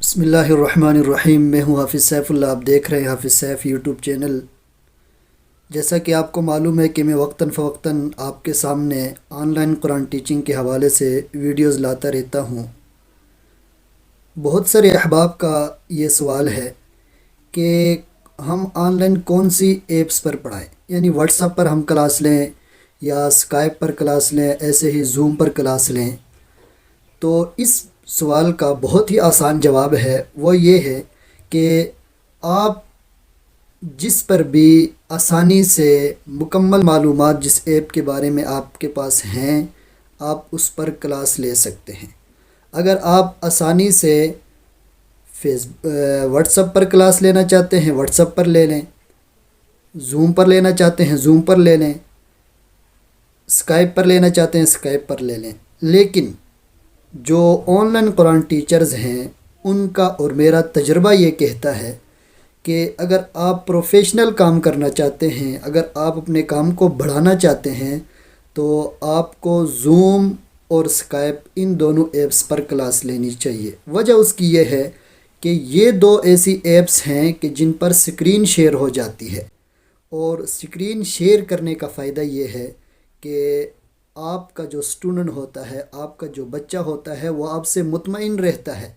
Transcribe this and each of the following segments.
بسم اللہ الرحمن الرحیم۔ میں ہوں حافظ سیف اللہ، آپ دیکھ رہے ہیں حافظ سیف یوٹیوب چینل۔ جیسا کہ آپ کو معلوم ہے کہ میں وقتاً فوقتاً آپ کے سامنے آن لائن قرآن ٹیچنگ کے حوالے سے ویڈیوز لاتا رہتا ہوں۔ بہت سارے احباب کا یہ سوال ہے کہ ہم آن لائن کون سی ایپس پر پڑھائیں، یعنی واٹس ایپ پر ہم کلاس لیں یا اسکائپ پر کلاس لیں، ایسے ہی زوم پر کلاس لیں۔ تو اس سوال کا بہت ہی آسان جواب ہے، وہ یہ ہے کہ آپ جس پر بھی آسانی سے مکمل معلومات جس ایپ کے بارے میں آپ کے پاس ہیں، آپ اس پر کلاس لے سکتے ہیں۔ اگر آپ آسانی سے واٹس ایپ پر کلاس لینا چاہتے ہیں، واٹس ایپ پر لے لیں، زوم پر لینا چاہتے ہیں زوم پر لے لیں، اسکائپ پر لینا چاہتے ہیں اسکائپ پر لے لیں۔ لیکن جو آن لائن قرآن ٹیچرز ہیں ان کا اور میرا تجربہ یہ کہتا ہے کہ اگر آپ پروفیشنل کام کرنا چاہتے ہیں، اگر آپ اپنے کام کو بڑھانا چاہتے ہیں، تو آپ کو زوم اور اسکائپ ان دونوں ایپس پر کلاس لینی چاہیے۔ وجہ اس کی یہ ہے کہ یہ دو ایسی ایپس ہیں کہ جن پر سکرین شیئر ہو جاتی ہے، اور سکرین شیئر کرنے کا فائدہ یہ ہے کہ آپ کا جو اسٹوڈنٹ ہوتا ہے، آپ کا جو بچہ ہوتا ہے، وہ آپ سے مطمئن رہتا ہے،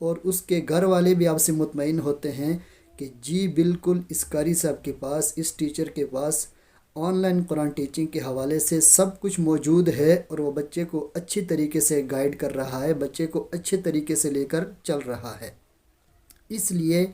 اور اس کے گھر والے بھی آپ سے مطمئن ہوتے ہیں کہ جی بالکل اس قاری صاحب کے پاس، اس ٹیچر کے پاس آن لائن قرآن ٹیچنگ کے حوالے سے سب کچھ موجود ہے، اور وہ بچے کو اچھی طریقے سے گائیڈ کر رہا ہے، بچے کو اچھے طریقے سے لے کر چل رہا ہے۔ اس لیے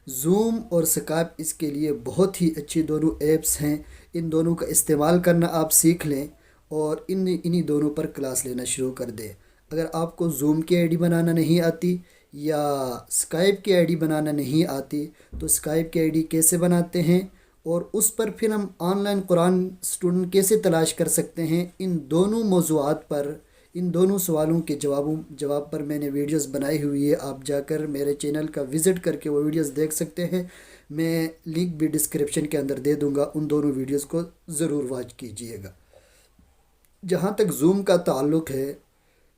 زوم اور اسکائپ اس کے لیے بہت ہی اچھی دونوں ایپس ہیں۔ ان دونوں کا استعمال کرنا آپ سیکھ لیں اور انہی دونوں پر کلاس لینا شروع کر دیں۔ اگر آپ کو زوم کی آئی ڈی بنانا نہیں آتی یا اسکائپ کی آئی ڈی بنانا نہیں آتی، تو اسکائپ کی آئی ڈی کیسے بناتے ہیں اور اس پر پھر ہم آن لائن قرآن اسٹوڈنٹ کیسے تلاش کر سکتے ہیں، ان دونوں موضوعات پر، ان دونوں سوالوں کے جواب پر میں نے ویڈیوز بنائی ہوئی ہے۔ آپ جا کر میرے چینل کا وزٹ کر کے وہ ویڈیوز دیکھ سکتے ہیں۔ میں لنک بھی ڈسکرپشن کے اندر دے دوں گا، ان دونوں ویڈیوز کو ضرور واچ کیجیے گا۔ جہاں تک زوم کا تعلق ہے،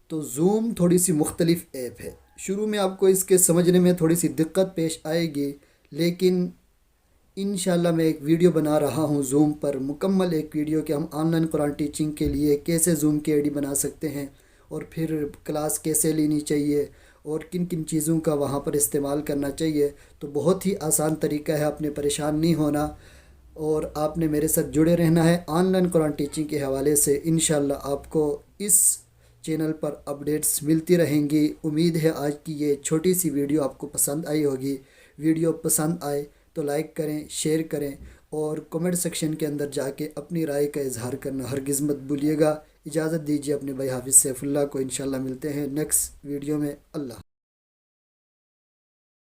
تو زوم تھوڑی سی مختلف ایپ ہے۔ شروع میں آپ کو اس کے سمجھنے میں تھوڑی سی دقت پیش آئے گی، لیکن انشاءاللہ میں ایک ویڈیو بنا رہا ہوں زوم پر، مکمل ایک ویڈیو کہ ہم آن لائن قرآن ٹیچنگ کے لیے کیسے زوم کی آئی ڈی بنا سکتے ہیں، اور پھر کلاس کیسے لینی چاہیے، اور کن کن چیزوں کا وہاں پر استعمال کرنا چاہیے۔ تو بہت ہی آسان طریقہ ہے، آپ نے پریشان نہیں ہونا، اور آپ نے میرے ساتھ جڑے رہنا ہے آن لائن قرآن ٹیچنگ کے حوالے سے۔ انشاءاللہ آپ کو اس چینل پر اپڈیٹس ملتی رہیں گی۔ امید ہے آج کی یہ چھوٹی سی ویڈیو آپ کو پسند آئی ہوگی۔ ویڈیو پسند آئے تو لائک کریں، شیئر کریں، اور کمنٹ سیکشن کے اندر جا کے اپنی رائے کا اظہار کرنا ہرگز مت بھولیے گا۔ اجازت دیجیے اپنے بھائی حافظ سیف اللہ کو، انشاءاللہ ملتے ہیں نیکسٹ ویڈیو میں۔ اللہ